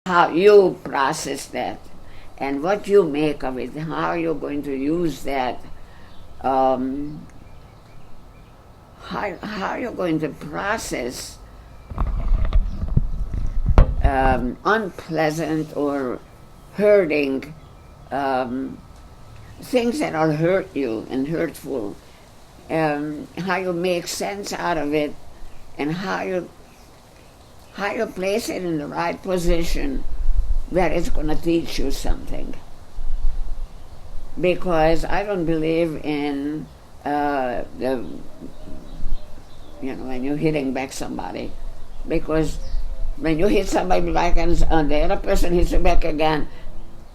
how you process that and what you make of it, how you're going to use that, how you're going to process unpleasant or hurting things that will hurt you and hurtful, how you make sense out of it, and how you place it in the right position that it's going to teach you something. Because I don't believe in when you're hitting back somebody, because when you hit somebody back and the other person hits you back again,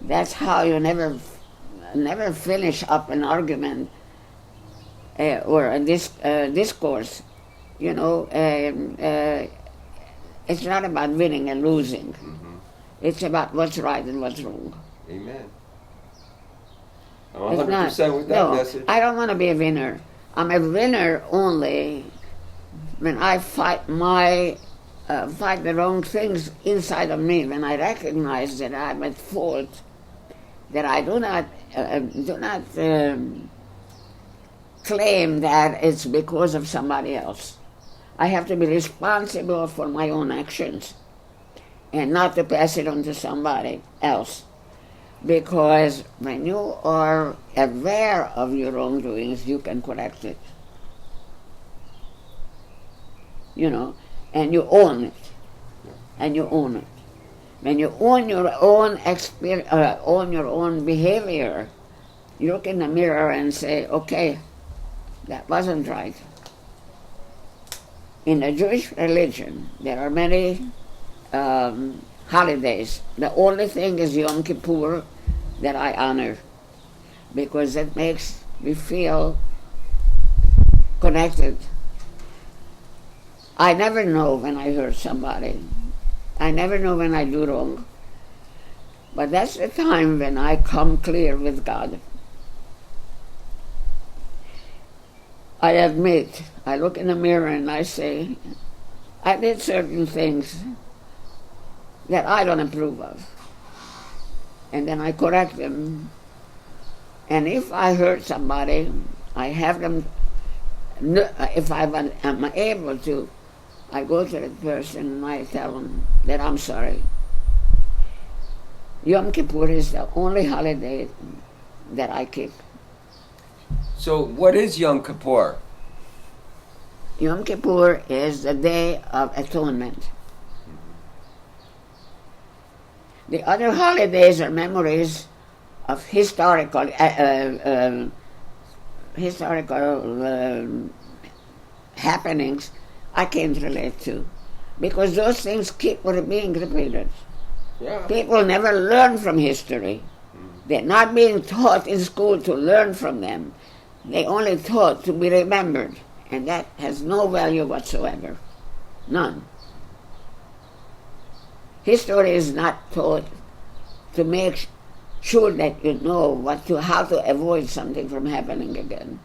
that's how you never finish up an argument or a discourse. It's not about winning and losing. Mm-hmm. It's about what's right and what's wrong. Amen. I'm 100% with that message. I don't want to be a winner. I'm a winner only when I fight the wrong things inside of me, when I recognize that I'm at fault, that I do not claim that it's because of somebody else. I have to be responsible for my own actions and not to pass it on to somebody else. Because when you are aware of your wrongdoings, you can correct it. And you own it. And you own it. When you own your own experience, own your own behavior, you look in the mirror and say, okay, that wasn't right. In the Jewish religion, there are many holidays. The only thing is Yom Kippur that I honor, because it makes me feel connected. I never know when I hurt somebody. I never know when I do wrong. But that's the time when I come clear with God. I admit, I look in the mirror and I say, I did certain things that I don't approve of. And then I correct them. And if I hurt somebody, I have them, if I'm able to, I go to the person and I tell them that I'm sorry. Yom Kippur is the only holiday that I keep. So what is Yom Kippur? Yom Kippur is the Day of Atonement. The other holidays are memories of historical happenings I can't relate to, because those things keep being repeated. Yeah. People never learn from history. They're not being taught in school to learn from them. They only taught to be remembered, and that has no value whatsoever. None. History is not taught to make sure that you know how to avoid something from happening again.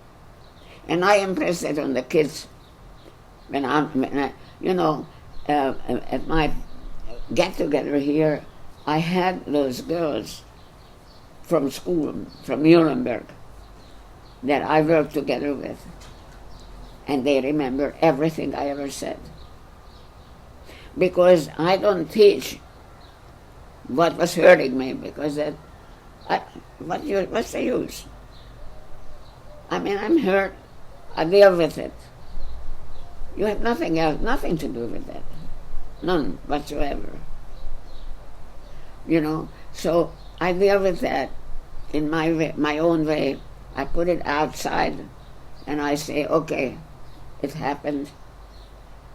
And I impress that on the kids. At my get-together here, I had those girls from school, from Nuremberg, that I worked together with. And they remember everything I ever said. Because I don't teach what was hurting me, because what's the use? I mean, I'm hurt, I deal with it. You have nothing else, nothing to do with that. None whatsoever. So I deal with that in my own way. I put it outside and I say, okay, it happened,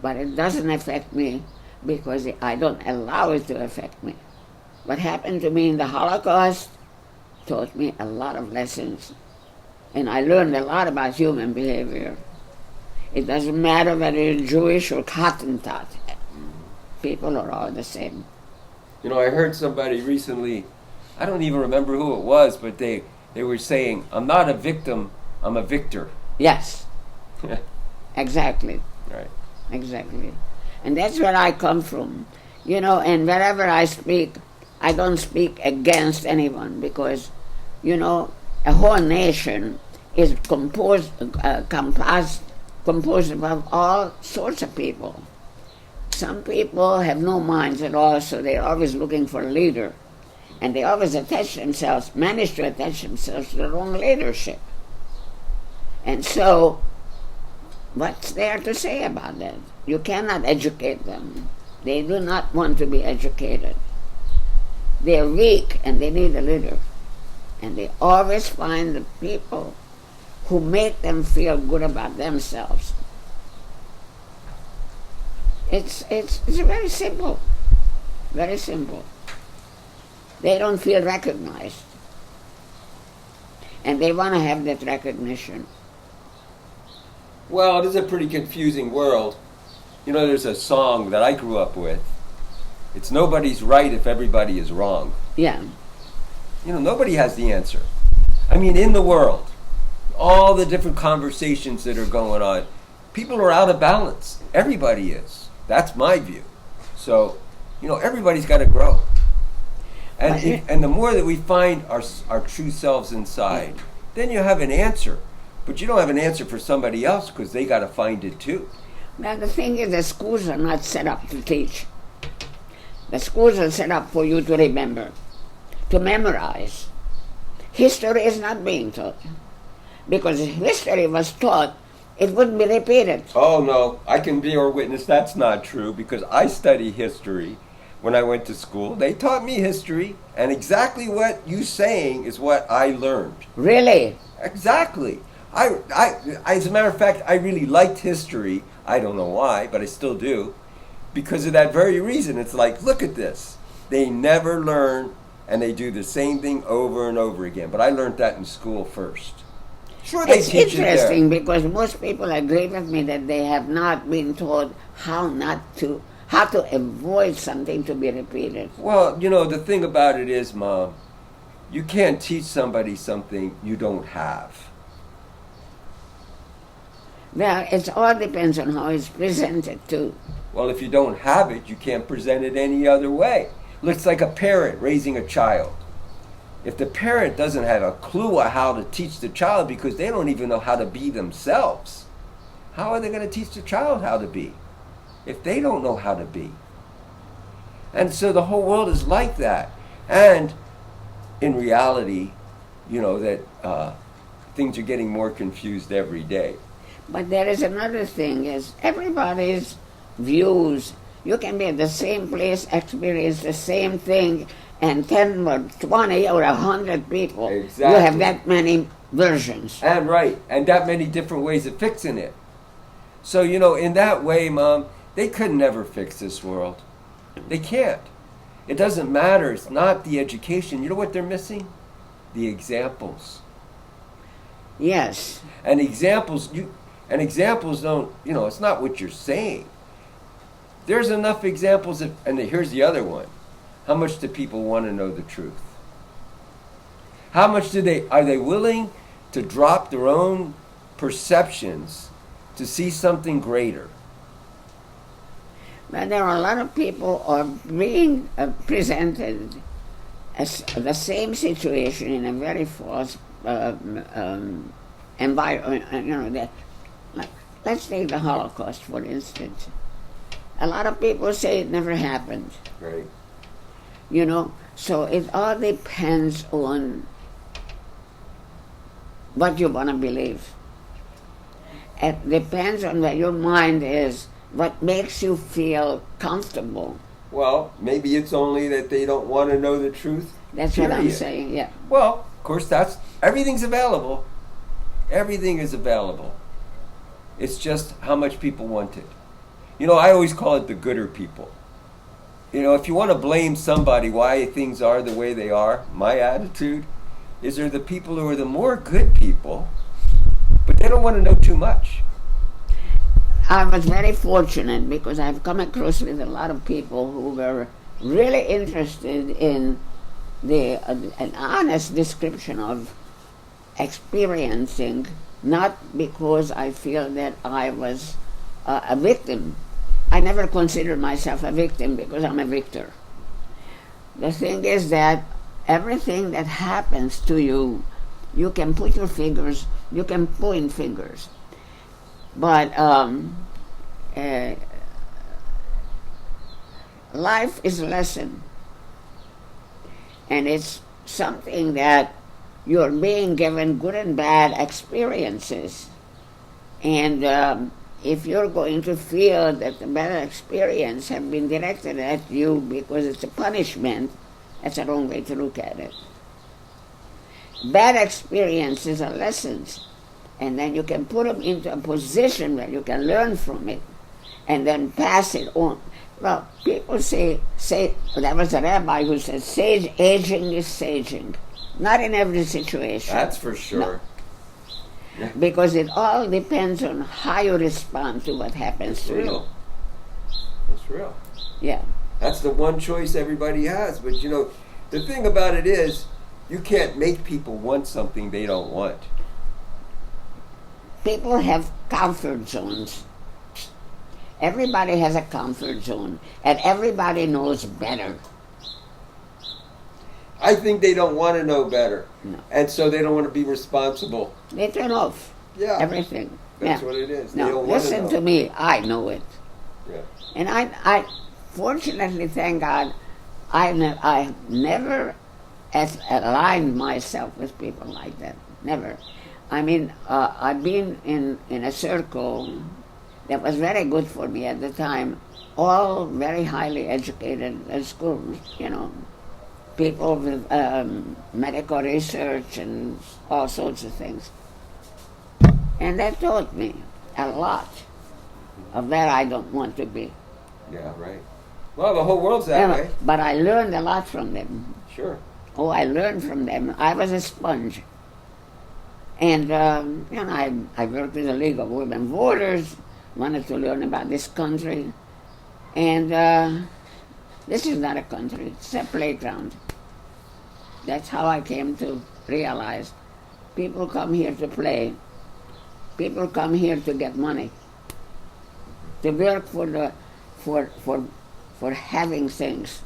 but it doesn't affect me because I don't allow it to affect me. What happened to me in the Holocaust taught me a lot of lessons, and I learned a lot about human behavior. It doesn't matter whether you're Jewish or Hottentot. People are all the same. I heard somebody recently, I don't even remember who it was, but they were saying, I'm not a victim, I'm a victor. Yes. Exactly. Right. Exactly. And that's where I come from. And wherever I speak, I don't speak against anyone because, you know, a whole nation is composed of all sorts of people. Some people have no minds at all, so they're always looking for a leader. And they always manage to attach themselves to the wrong leadership. And so, what's there to say about that? You cannot educate them. They do not want to be educated. They're weak and they need a leader. And they always find the people who make them feel good about themselves. It's very simple. Very simple. They don't feel recognized. And they want to have that recognition. Well, it is a pretty confusing world. You know, there's a song that I grew up with. It's nobody's right if everybody is wrong. Yeah. You know, nobody has the answer. I mean, in the world, all the different conversations that are going on, people are out of balance. Everybody is. That's my view. So, you know, everybody's got to grow. And the more that we find our true selves inside, then you have an answer. But you don't have an answer for somebody else because they got to find it too. Now the thing is, the schools are not set up to teach. The schools are set up for you to remember, to memorize. History is not being taught. Because if history was taught, it wouldn't be repeated. Oh no, I can be your witness that's not true because I study history. When I went to school, they taught me history, and exactly what you're saying is what I learned. Really? Exactly. I, as a matter of fact, I really liked history. I don't know why, but I still do. Because of that very reason. It's like, look at this. They never learn, and they do the same thing over and over again. But I learned that in school first. Sure, they it's teach interesting it there. because most people agree with me that they have not been taught how to avoid something to be repeated. Well, you know, the thing about it is, Mom, you can't teach somebody something you don't have. Well, it all depends on how it's presented too. Well, if you don't have it, you can't present it any other way. Looks like a parent raising a child. If the parent doesn't have a clue on how to teach the child because they don't even know how to be themselves, how are they going to teach the child how to be if they don't know how to be? And so the whole world is like that. And in reality, you know, that things are getting more confused every day. But there is another thing, is everybody's views. You can be at the same place, experience the same thing, and 10 or 20 or 100 people. Exactly. You have that many versions. And right, and that many different ways of fixing it. So, you know, in that way, Mom, they could never fix this world. They can't. It doesn't matter. It's not the education. You know what they're missing? The examples. Yes. And examples don't, you know, it's not what you're saying. There's enough examples and here's the other one. How much do people want to know the truth? How much are they willing to drop their own perceptions to see something greater? But there are a lot of people are being presented as the same situation in a very false environment. You know, let's take the Holocaust, for instance. A lot of people say it never happened. Right. You know, so it all depends on what you want to believe. It depends on where your mind is, what makes you feel comfortable. Well, maybe it's only that they don't want to know the truth. That's what I'm saying, yeah. Well, of course, everything's available. Everything is available. It's just how much people want it. You know, I always call it the gooder people. You know, if you want to blame somebody why things are the way they are, my attitude is they're the people who are the more good people, but they don't want to know too much. I was very fortunate because I've come across with a lot of people who were really interested in an honest description of experiencing, not because I feel that I was a victim. I never considered myself a victim because I'm a victor. The thing is that everything that happens to you, you can put your fingers, you can point fingers, but life is a lesson, and it's something that you're being given good and bad experiences, and if you're going to feel that the bad experience have been directed at you because it's a punishment, that's the wrong way to look at it. Bad experiences are lessons, and then you can put them into a position where you can learn from it and then pass it on. Well, people say there was a rabbi who said, aging is saging. Not in every situation. That's for sure. No. Yeah. Because it all depends on how you respond to what happens to you. It's real. Yeah. That's the one choice everybody has. But you know, the thing about it is, you can't make people want something they don't want. People have comfort zones. Everybody has a comfort zone, and everybody knows better. I think they don't want to know better. No. And so they don't want to be responsible. They turn off everything. That's what it is. No, they don't listen want to to me. I know it. Yeah. And I fortunately, thank God, I never aligned myself with people like that. Never. I mean, I've been in a circle that was very good for me at the time. All very highly educated at schools, you know. People with medical research and all sorts of things. And that taught me a lot of where I don't want to be. Yeah, right. Well, the whole world's that way. But I learned a lot from them. Sure. Oh, I learned from them. I was a sponge. And I worked with the League of Women Voters, wanted to learn about this country. And this is not a country, it's a playground. That's how I came to realize people come here to play. People come here to get money, to work for having things,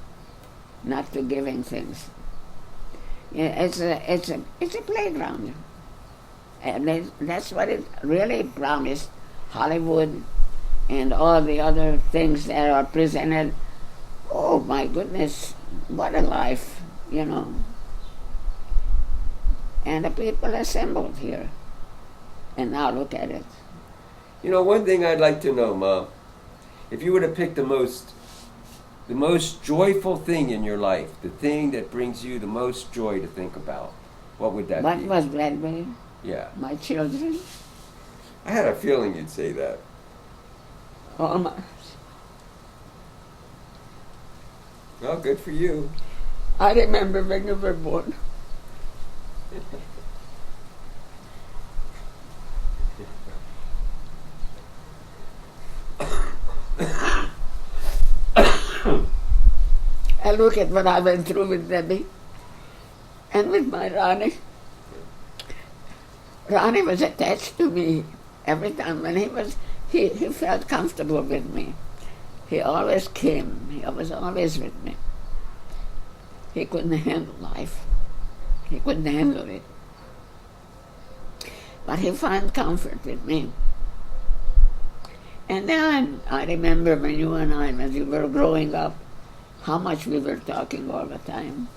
not to giving things. Yeah, it's a playground, and that's what it really promised. Hollywood and all the other things that are presented. Oh my goodness, what a life, you know. And the people assembled here. And now look at it. You know, one thing I'd like to know, Mom, if you were to pick the most joyful thing in your life, the thing that brings you the most joy to think about, what would that be? What was Bradbury? Yeah. My children. I had a feeling you'd say that. Oh, my. Well, good for you. I remember when you were born. I look at what I went through with Debbie and with my Ronnie. Ronnie was attached to me every time when he felt comfortable with me. He always came. He was always with me. He couldn't handle life. He couldn't handle it. But he found comfort with me. And then I remember when you and I, as you were growing up, how much we were talking all the time.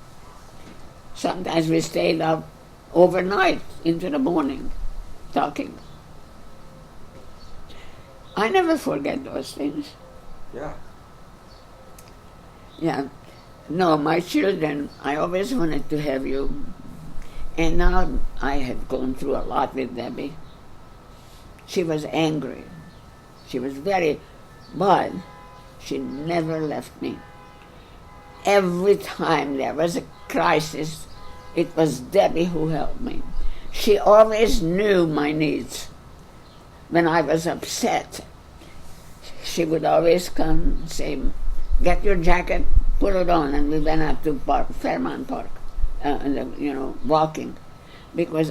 Sometimes we stayed up overnight into the morning talking. I never forget those things. Yeah. Yeah. No, my children, I always wanted to have you. And now I have gone through a lot with Debbie. She was angry. She was but she never left me. Every time there was a crisis, it was Debbie who helped me. She always knew my needs. When I was upset, she would always come and say, "Get your jacket, put it on," and we went up to Fairmount Park, walking, because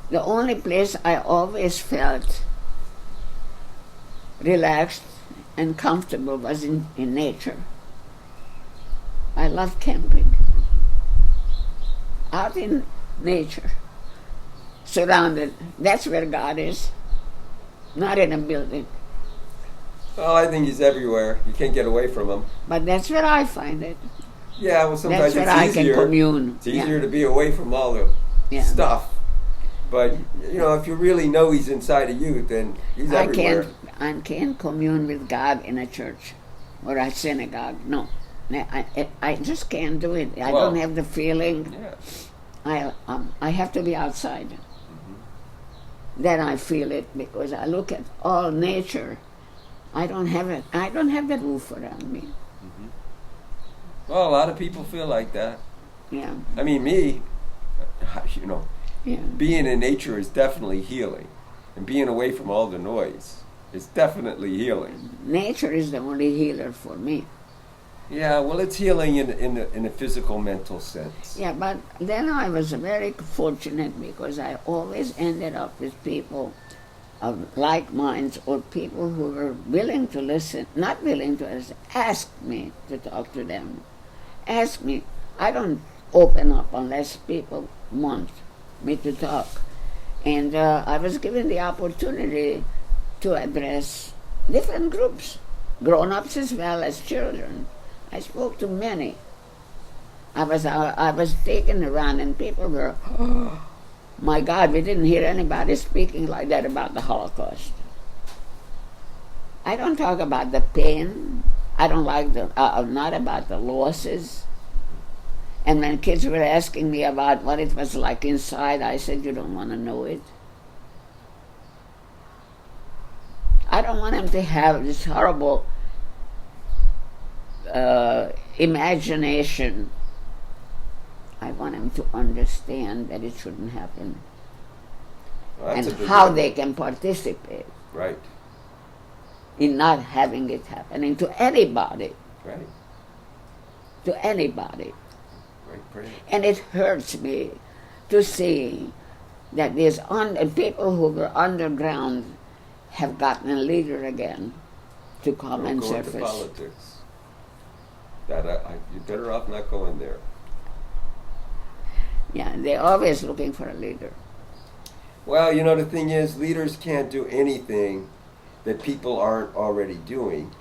the only place I always felt relaxed and comfortable was in nature. I love camping. Out in nature, surrounded. That's where God is, not in a building. Well, I think he's everywhere. You can't get away from him. But that's where I find it. Yeah, well, sometimes That's where it's I easier. can commune. It's easier to be away from all the Yeah. stuff. But if you really know he's inside of you, then he's everywhere. I can't commune with God in a church or a synagogue. No, I just can't do it. I Well, don't have the feeling. Yeah. I have to be outside. Then I feel it because I look at all nature. I don't have it. I don't have the roof around me. Well, a lot of people feel like that. Yeah, I mean, me, yeah. being in nature is definitely healing. And being away from all the noise is definitely healing. Nature is the only healer for me. Yeah, well, it's healing in a physical, mental sense. Yeah, but then I was very fortunate because I always ended up with people of like minds or people who were willing to listen, not willing to listen, ask me to talk to them. Ask me. I don't open up unless people want me to talk. And I was given the opportunity to address different groups, grown-ups as well as children. I spoke to many. I was taken around and people were, oh, my God, we didn't hear anybody speaking like that about the Holocaust. I don't talk about the pain. I don't like not about the losses. And when kids were asking me about what it was like inside, I said, you don't want to know it. I don't want them to have this horrible imagination. I want them to understand that it shouldn't happen. Well, that's and a big how one. they can participate Right, in not having it happening to anybody. right, To anybody. right. And it hurts me to see that these people who were underground have gotten a leader again to come and Don't go into surface. politics. You're better off not going there. Yeah, they're always looking for a leader. Well, the thing is, leaders can't do anything that people aren't already doing.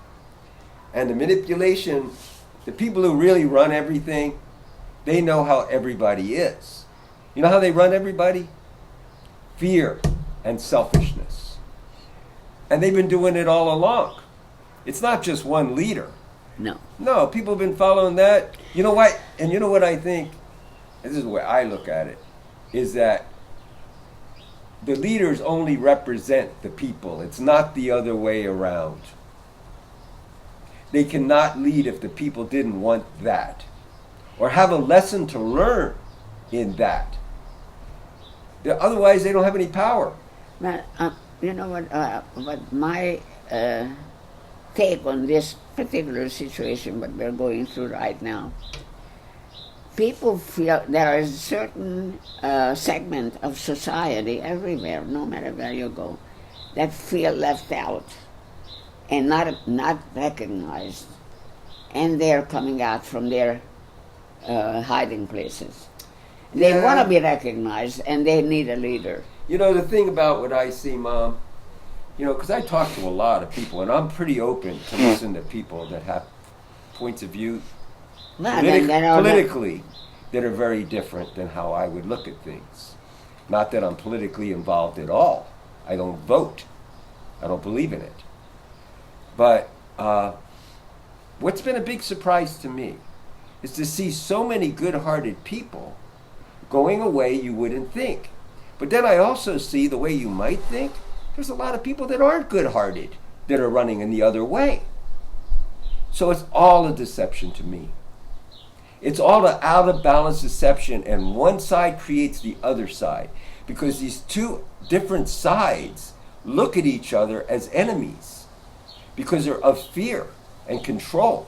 And the manipulation, the people who really run everything, they know how everybody is. You know how they run everybody? Fear and selfishness. And they've been doing it all along. It's not just one leader. No. No, people have been following that. You know what? And you know what I think? This is the way I look at it, is that the leaders only represent the people. It's not the other way around. They cannot lead if the people didn't want that, or have a lesson to learn in that. Otherwise, they don't have any power. But you know what my take on this particular situation, what we're going through right now, people feel there is a certain segment of society everywhere, no matter where you go, that feel left out and not recognized, and they're coming out from their hiding places. They Yeah. want to be recognized, and they need a leader. The thing about what I see, Mom, because I talk to a lot of people, and I'm pretty open to listen to people that have points of view Well, then politically that are very different than how I would look at things. Not that I'm politically involved at all. I don't vote. I don't believe in it. But what's been a big surprise to me is to see so many good-hearted people going away you wouldn't think. But then I also see the way you might think, there's a lot of people that aren't good-hearted that are running in the other way. So it's all a deception to me. It's all an out-of-balance deception, and one side creates the other side. Because these two different sides look at each other as enemies because they're of fear and control.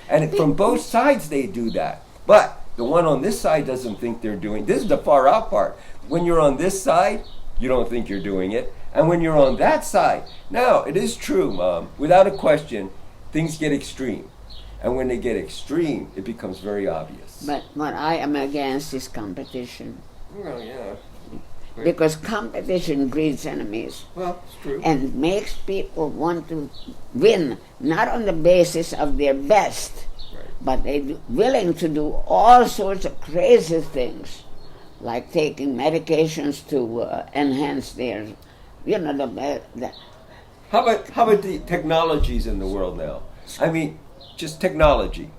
And from both sides they do that. But the one on this side doesn't think they're doing. This is the far out part. When you're on this side, you don't think you're doing it. And when you're on that side, now it is true, Mom, without a question, things get extreme. And when they get extreme, it becomes very obvious. But what I am against is competition. Well, yeah. Because competition breeds enemies Well, it's true. and makes people want to win, not on the basis of their best, Right. but they're willing to do all sorts of crazy things, like taking medications to enhance their, the How about the technologies in the world now? I mean, just technology.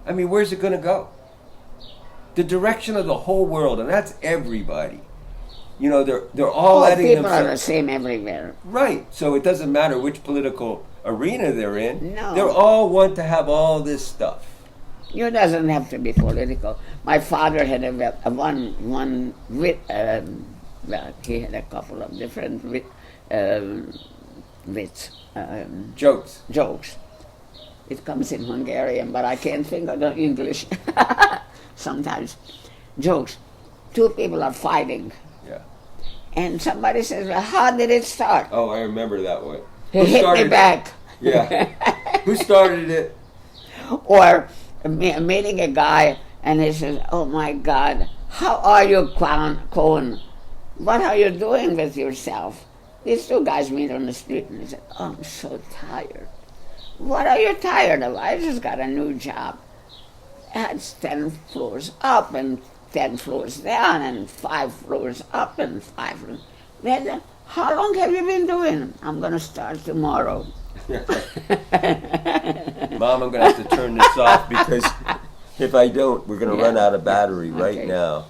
I mean, where's it going to go? The direction of the whole world, and that's everybody. You know, they're all adding people are the themselves. same everywhere. Right. So it doesn't matter which political arena they're in. No. They all want to have all this stuff. You doesn't have to be political. My father had he had a couple of different jokes. It comes in Hungarian, but I can't think of the English. Sometimes jokes. Two people are fighting, Yeah. and somebody says, "Well, how did it start?" Oh, I remember that one. He hit me back. Yeah. Who started it? Or meeting a guy, and he says, "Oh my God, how are you, Cohen? What are you doing with yourself?" These two guys meet on the street, and he said, "Oh, I'm so tired." "What are you tired of?" "I just got a new job. It's 10 floors up and 10 floors down and 5 floors up and 5 floors. Then, how long have you been doing? "I'm going to start tomorrow." Mom, I'm going to have to turn this off because if I don't, we're going to run out of battery right Okay. now.